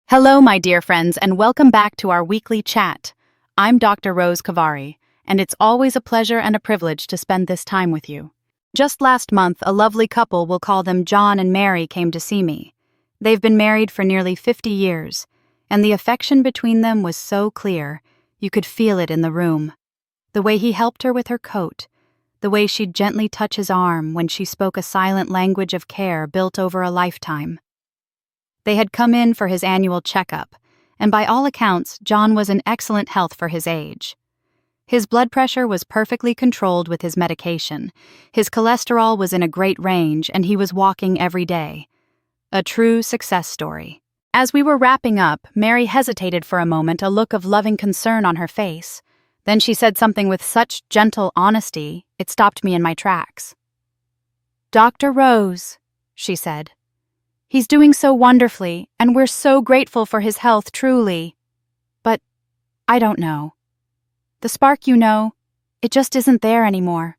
Hello, my dear friends, and welcome back to our weekly chat. I'm Dr. Rose Khavari, and it's always a pleasure and a privilege to spend this time with you. Just last month, a lovely couple, we'll call them John and Mary, came to see me. They've been married for nearly 50 years, and the affection between them was so clear, you could feel it in the room. The way he helped her with her coat, the way she'd gently touch his arm when she spoke a silent language of care built over a lifetime. They had come in for his annual checkup, and by all accounts, John was in excellent health for his age. His blood pressure was perfectly controlled with his medication, his cholesterol was in a great range, and he was walking every day. A true success story. As we were wrapping up, Mary hesitated for a moment, a look of loving concern on her face. Then she said something with such gentle honesty, it stopped me in my tracks. "Dr. Rose," she said. "He's doing so wonderfully, and we're so grateful for his health, truly. But I don't know. The spark, it just isn't there anymore.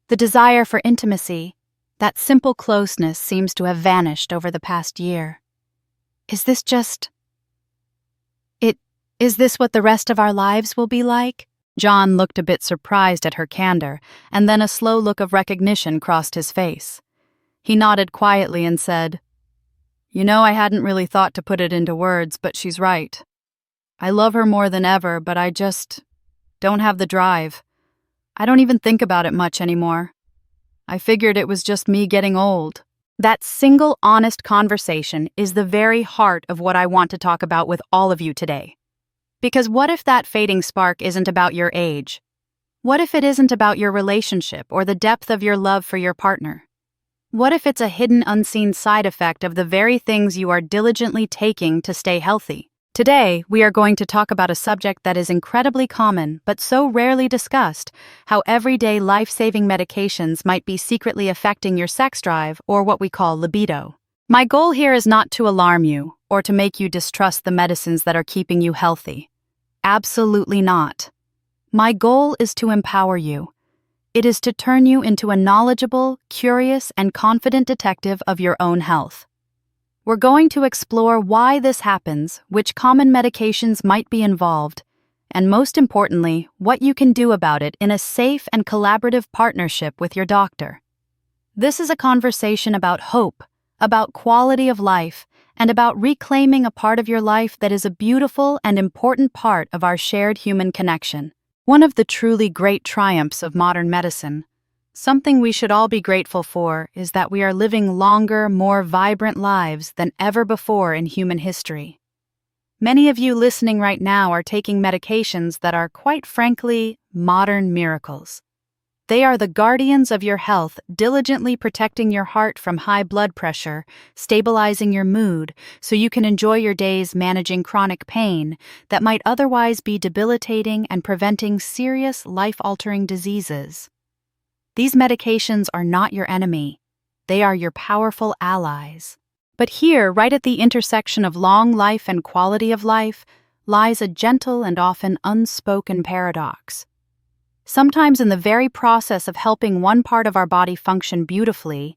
The desire for intimacy, that simple closeness seems to have vanished over the past year. Is this what the rest of our lives will be like?" John looked a bit surprised at her candor, and then a slow look of recognition crossed his face. He nodded quietly and said, I hadn't really thought to put it into words, but she's right. I love her more than ever, but I just don't have the drive. I don't even think about it much anymore. I figured it was just me getting old." That single honest conversation is the very heart of what I want to talk about with all of you today. Because what if that fading spark isn't about your age? What if it isn't about your relationship or the depth of your love for your partner? What if it's a hidden, unseen side effect of the very things you are diligently taking to stay healthy? Today, we are going to talk about a subject that is incredibly common but so rarely discussed, how everyday life-saving medications might be secretly affecting your sex drive, or what we call libido. My goal here is not to alarm you or to make you distrust the medicines that are keeping you healthy. Absolutely not. My goal is to empower you. It is to turn you into a knowledgeable, curious, and confident detective of your own health. We're going to explore why this happens, which common medications might be involved, and most importantly, what you can do about it in a safe and collaborative partnership with your doctor. This is a conversation about hope, about quality of life, and about reclaiming a part of your life that is a beautiful and important part of our shared human connection. One of the truly great triumphs of modern medicine, something we should all be grateful for, is that we are living longer, more vibrant lives than ever before in human history. Many of you listening right now are taking medications that are, quite frankly, modern miracles. They are the guardians of your health, diligently protecting your heart from high blood pressure, stabilizing your mood, so you can enjoy your days managing chronic pain that might otherwise be debilitating and preventing serious, life-altering diseases. These medications are not your enemy. They are your powerful allies. But here, right at the intersection of long life and quality of life, lies a gentle and often unspoken paradox. Sometimes in the very process of helping one part of our body function beautifully,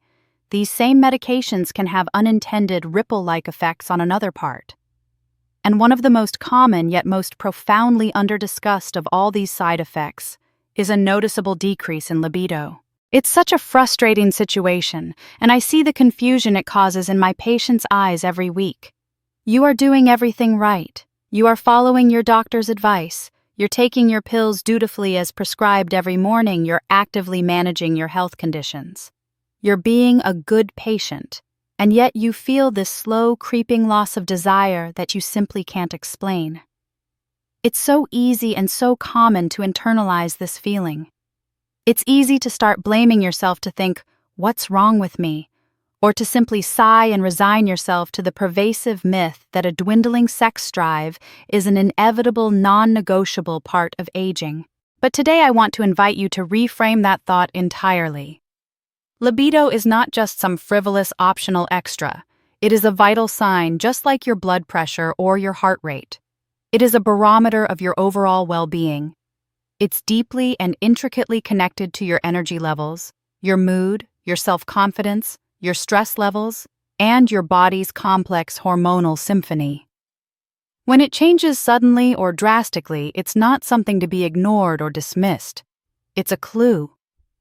these same medications can have unintended ripple-like effects on another part. And one of the most common yet most profoundly underdiscussed of all these side effects is a noticeable decrease in libido. It's such a frustrating situation, and I see the confusion it causes in my patients' eyes every week. You are doing everything right. You are following your doctor's advice. You're taking your pills dutifully as prescribed every morning. You're actively managing your health conditions. You're being a good patient, and yet you feel this slow, creeping loss of desire that you simply can't explain. It's so easy and so common to internalize this feeling. It's easy to start blaming yourself, to think, "What's wrong with me?" Or to simply sigh and resign yourself to the pervasive myth that a dwindling sex drive is an inevitable, non-negotiable part of aging. But today I want to invite you to reframe that thought entirely. Libido is not just some frivolous optional extra. It is a vital sign, just like your blood pressure or your heart rate. It is a barometer of your overall well-being. It's deeply and intricately connected to your energy levels, your mood, your self-confidence, your stress levels, and your body's complex hormonal symphony. When it changes suddenly or drastically, it's not something to be ignored or dismissed. It's a clue.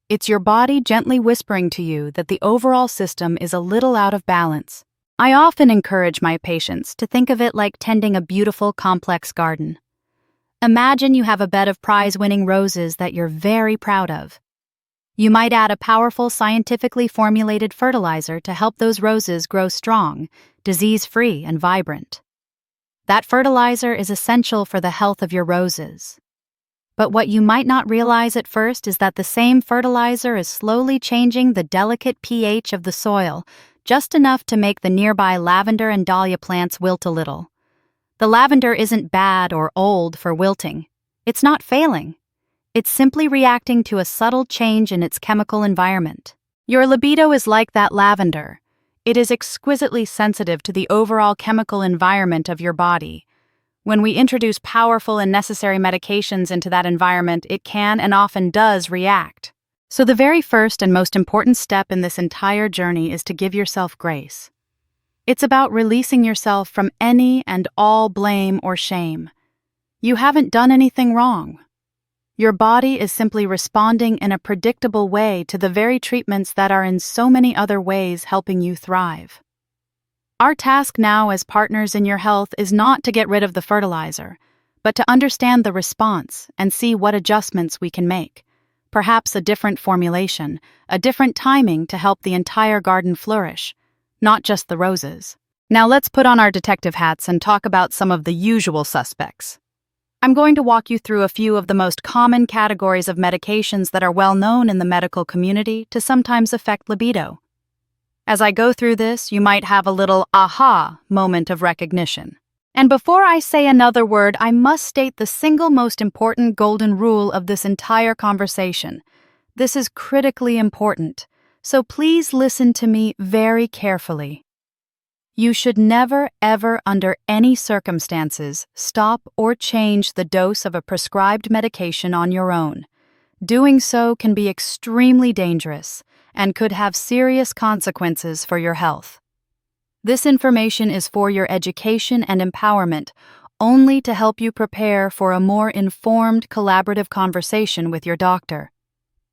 It's your body gently whispering to you that the overall system is a little out of balance. I often encourage my patients to think of it like tending a beautiful, complex garden. Imagine you have a bed of prize-winning roses that you're very proud of. You might add a powerful, scientifically formulated fertilizer to help those roses grow strong, disease-free, and vibrant. That fertilizer is essential for the health of your roses. But what you might not realize at first is that the same fertilizer is slowly changing the delicate pH of the soil, just enough to make the nearby lavender and dahlia plants wilt a little. The lavender isn't bad or old for wilting. It's not failing. It's simply reacting to a subtle change in its chemical environment. Your libido is like that lavender. It is exquisitely sensitive to the overall chemical environment of your body. When we introduce powerful and necessary medications into that environment, it can and often does react. So the very first and most important step in this entire journey is to give yourself grace. It's about releasing yourself from any and all blame or shame. You haven't done anything wrong. Your body is simply responding in a predictable way to the very treatments that are in so many other ways helping you thrive. Our task now as partners in your health is not to get rid of the fertilizer, but to understand the response and see what adjustments we can make. Perhaps a different formulation, a different timing to help the entire garden flourish, not just the roses. Now let's put on our detective hats and talk about some of the usual suspects. I'm going to walk you through a few of the most common categories of medications that are well known in the medical community to sometimes affect libido. As I go through this, you might have a little aha moment of recognition. And before I say another word, I must state the single most important golden rule of this entire conversation. This is critically important, so please listen to me very carefully. You should never, ever, under any circumstances, stop or change the dose of a prescribed medication on your own. Doing so can be extremely dangerous and could have serious consequences for your health. This information is for your education and empowerment, only to help you prepare for a more informed, collaborative conversation with your doctor.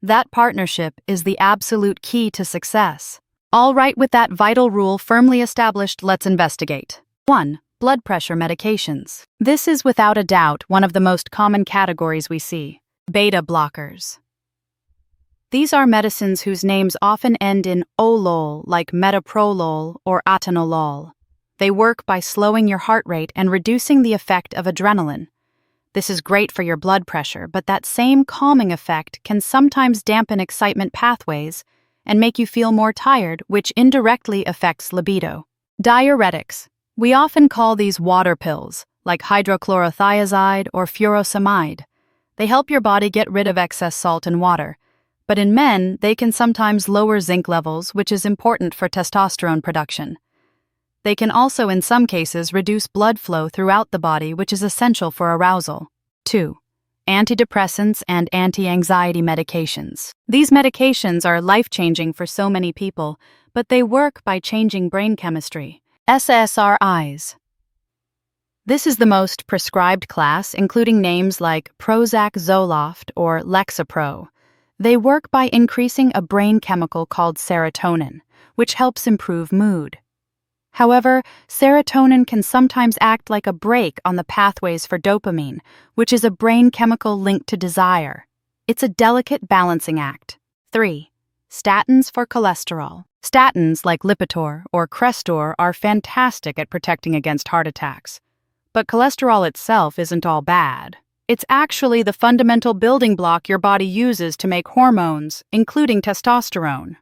That partnership is the absolute key to success. All right, with that vital rule firmly established, let's investigate. 1. Blood pressure medications. This is without a doubt one of the most common categories we see. Beta blockers. These are medicines whose names often end in olol, like metoprolol or atenolol. They work by slowing your heart rate and reducing the effect of adrenaline. This is great for your blood pressure, but that same calming effect can sometimes dampen excitement pathways and make you feel more tired, which indirectly affects libido. Diuretics. We often call these water pills, like hydrochlorothiazide or furosemide. They help your body get rid of excess salt and water. But in men, they can sometimes lower zinc levels, which is important for testosterone production. They can also, in some cases, reduce blood flow throughout the body, which is essential for arousal. 2. Antidepressants and anti-anxiety medications. These medications are life-changing for so many people, but they work by changing brain chemistry. SSRIs. This is the most prescribed class, including names like Prozac, Zoloft, or Lexapro. They work by increasing a brain chemical called serotonin, which helps improve mood. However, serotonin can sometimes act like a brake on the pathways for dopamine, which is a brain chemical linked to desire. It's a delicate balancing act. 3. Statins for cholesterol. Statins like Lipitor or Crestor are fantastic at protecting against heart attacks. But cholesterol itself isn't all bad. It's actually the fundamental building block your body uses to make hormones, including testosterone.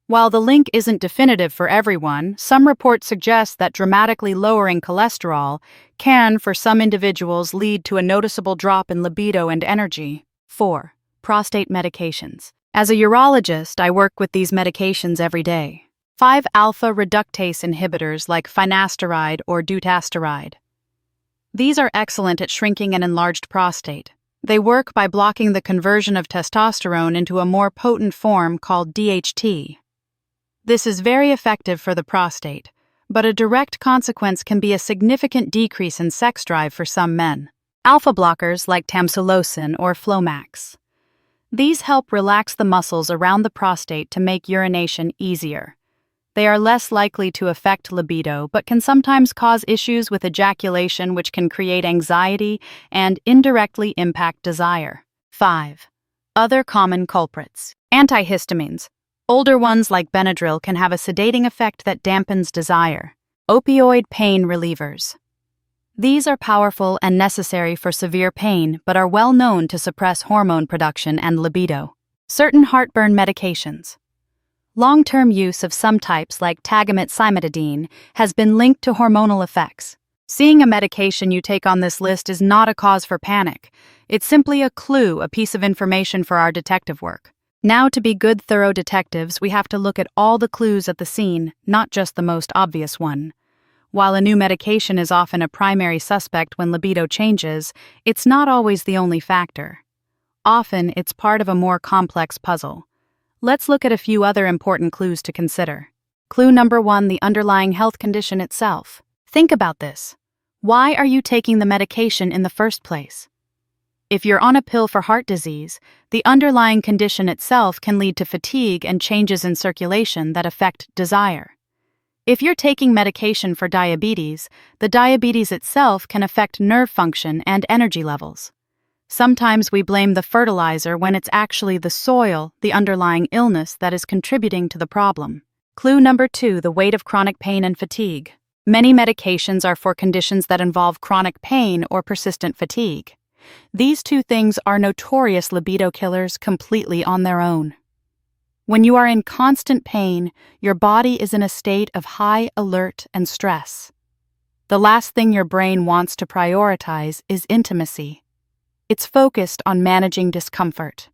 While the link isn't definitive for everyone, some reports suggest that dramatically lowering cholesterol can, for some individuals, lead to a noticeable drop in libido and energy. 4. Prostate medications. As a urologist, I work with these medications every day. 5-alpha reductase inhibitors like finasteride or dutasteride. These are excellent at shrinking an enlarged prostate. They work by blocking the conversion of testosterone into a more potent form called DHT. This is very effective for the prostate, but a direct consequence can be a significant decrease in sex drive for some men. Alpha blockers like tamsulosin or Flomax. These help relax the muscles around the prostate to make urination easier. They are less likely to affect libido, but can sometimes cause issues with ejaculation, which can create anxiety and indirectly impact desire. 5. Other common culprits. Antihistamines. Older ones like Benadryl can have a sedating effect that dampens desire. Opioid pain relievers. These are powerful and necessary for severe pain, but are well known to suppress hormone production and libido. Certain heartburn medications. Long-term use of some types like Tagamet-cimetidine has been linked to hormonal effects. Seeing a medication you take on this list is not a cause for panic. It's simply a clue, a piece of information for our detective work. Now, to be good, thorough detectives, we have to look at all the clues at the scene, not just the most obvious one. While a new medication is often a primary suspect when libido changes, it's not always the only factor. Often, it's part of a more complex puzzle. Let's look at a few other important clues to consider. Clue number 1, the underlying health condition itself. Think about this. Why are you taking the medication in the first place? If you're on a pill for heart disease, the underlying condition itself can lead to fatigue and changes in circulation that affect desire. If you're taking medication for diabetes, the diabetes itself can affect nerve function and energy levels. Sometimes we blame the fertilizer when it's actually the soil, the underlying illness, that is contributing to the problem. Clue number 2, the weight of chronic pain and fatigue. Many medications are for conditions that involve chronic pain or persistent fatigue. These two things are notorious libido killers completely on their own. When you are in constant pain, your body is in a state of high alert and stress. The last thing your brain wants to prioritize is intimacy. It's focused on managing discomfort.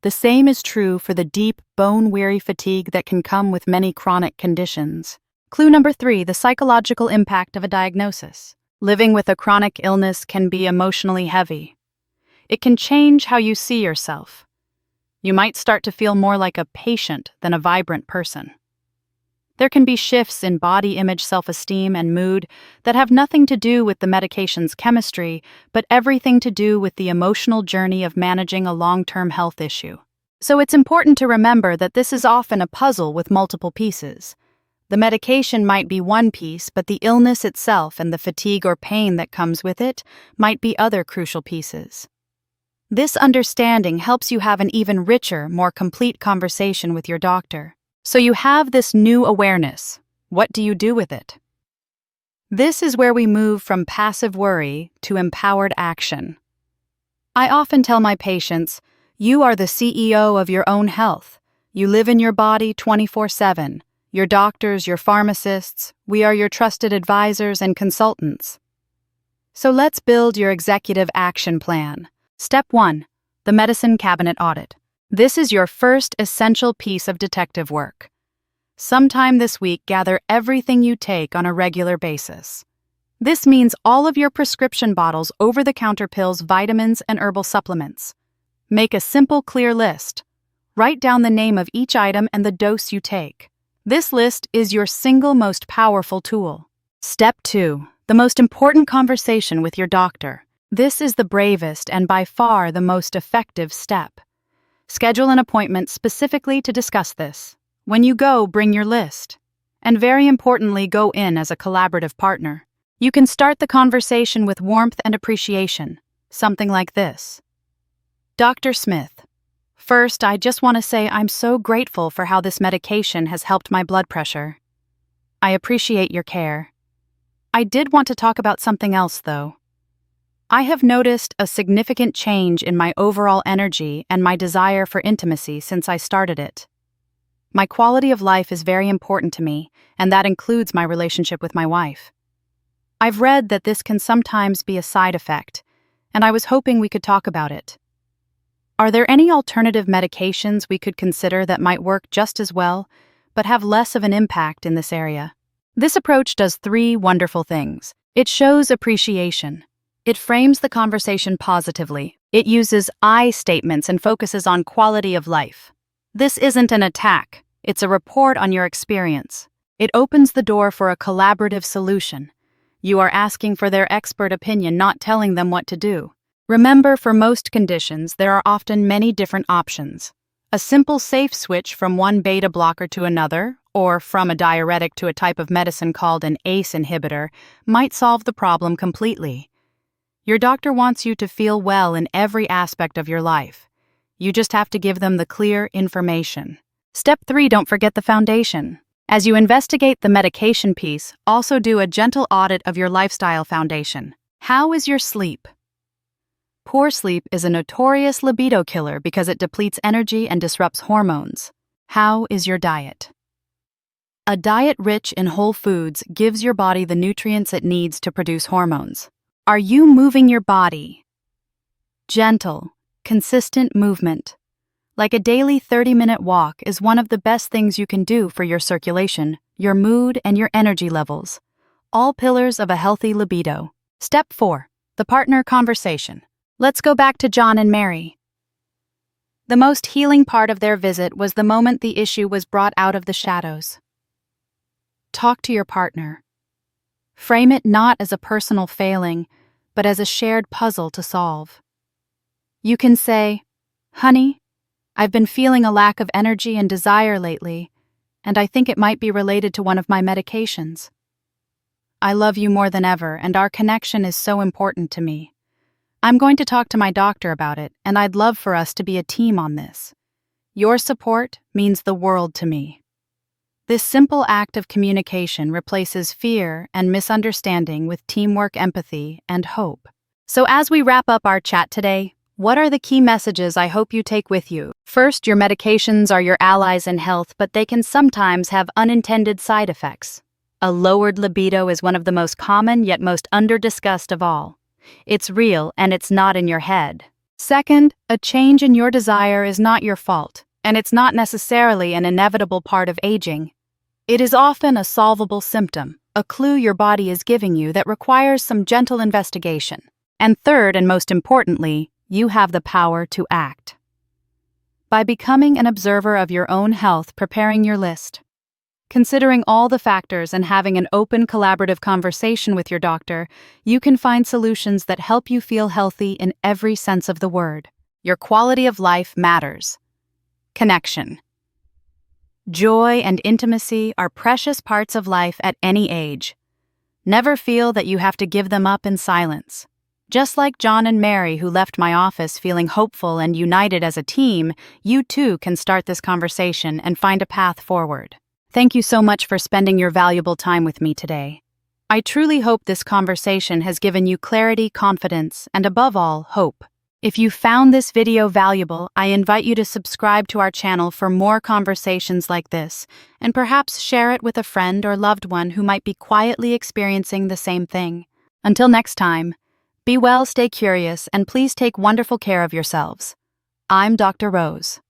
The same is true for the deep, bone-weary fatigue that can come with many chronic conditions. Clue number 3, the psychological impact of a diagnosis. Living with a chronic illness can be emotionally heavy. It can change how you see yourself. You might start to feel more like a patient than a vibrant person. There can be shifts in body image, self-esteem, and mood that have nothing to do with the medication's chemistry, but everything to do with the emotional journey of managing a long-term health issue. So it's important to remember that this is often a puzzle with multiple pieces. The medication might be one piece, but the illness itself and the fatigue or pain that comes with it might be other crucial pieces. This understanding helps you have an even richer, more complete conversation with your doctor. So you have this new awareness. What do you do with it? This is where we move from passive worry to empowered action. I often tell my patients, you are the CEO of your own health. You live in your body 24/7. Your doctors, your pharmacists, we are your trusted advisors and consultants. So let's build your executive action plan. Step 1. The medicine cabinet audit. This is your first essential piece of detective work. Sometime this week, gather everything you take on a regular basis. This means all of your prescription bottles, over-the-counter pills, vitamins, and herbal supplements. Make a simple, clear list. Write down the name of each item and the dose you take. This list is your single most powerful tool. Step 2. The most important conversation with your doctor. This is the bravest and by far the most effective step. Schedule an appointment specifically to discuss this. When you go, bring your list. And very importantly, go in as a collaborative partner. You can start the conversation with warmth and appreciation. Something like this. Dr. Smith, first, I just want to say I'm so grateful for how this medication has helped my blood pressure. I appreciate your care. I did want to talk about something else, though. I have noticed a significant change in my overall energy and my desire for intimacy since I started it. My quality of life is very important to me, and that includes my relationship with my wife. I've read that this can sometimes be a side effect, and I was hoping we could talk about it. Are there any alternative medications we could consider that might work just as well, but have less of an impact in this area? This approach does 3 wonderful things. It shows appreciation. It frames the conversation positively. It uses I statements and focuses on quality of life. This isn't an attack. It's a report on your experience. It opens the door for a collaborative solution. You are asking for their expert opinion, not telling them what to do. Remember, for most conditions, there are often many different options. A simple safe switch from one beta blocker to another, or from a diuretic to a type of medicine called an ACE inhibitor, might solve the problem completely. Your doctor wants you to feel well in every aspect of your life. You just have to give them the clear information. Step 3, don't forget the foundation. As you investigate the medication piece, also do a gentle audit of your lifestyle foundation. How is your sleep? Poor sleep is a notorious libido killer because it depletes energy and disrupts hormones. How is your diet? A diet rich in whole foods gives your body the nutrients it needs to produce hormones. Are you moving your body? Gentle, consistent movement, like a daily 30-minute walk, is one of the best things you can do for your circulation, your mood, and your energy levels. All pillars of a healthy libido. Step 4. The partner conversation. Let's go back to John and Mary. The most healing part of their visit was the moment the issue was brought out of the shadows. Talk to your partner. Frame it not as a personal failing, but as a shared puzzle to solve. You can say, "Honey, I've been feeling a lack of energy and desire lately, and I think it might be related to one of my medications. I love you more than ever, and our connection is so important to me. I'm going to talk to my doctor about it, and I'd love for us to be a team on this. Your support means the world to me." This simple act of communication replaces fear and misunderstanding with teamwork, empathy, and hope. So as we wrap up our chat today, what are the key messages I hope you take with you? First, your medications are your allies in health, but they can sometimes have unintended side effects. A lowered libido is one of the most common yet most under-discussed of all. It's real, and it's not in your head. Second, a change in your desire is not your fault, and it's not necessarily an inevitable part of aging. It is often a solvable symptom, a clue your body is giving you that requires some gentle investigation. And third, and most importantly, you have the power to act. By becoming an observer of your own health, preparing your list, considering all the factors, and having an open, collaborative conversation with your doctor, you can find solutions that help you feel healthy in every sense of the word. Your quality of life matters. Connection. Joy and intimacy are precious parts of life at any age. Never feel that you have to give them up in silence. Just like John and Mary, who left my office feeling hopeful and united as a team, you too can start this conversation and find a path forward. Thank you so much for spending your valuable time with me today. I truly hope this conversation has given you clarity, confidence, and above all, hope. If you found this video valuable, I invite you to subscribe to our channel for more conversations like this, and perhaps share it with a friend or loved one who might be quietly experiencing the same thing. Until next time, be well, stay curious, and please take wonderful care of yourselves. I'm Dr. Rose.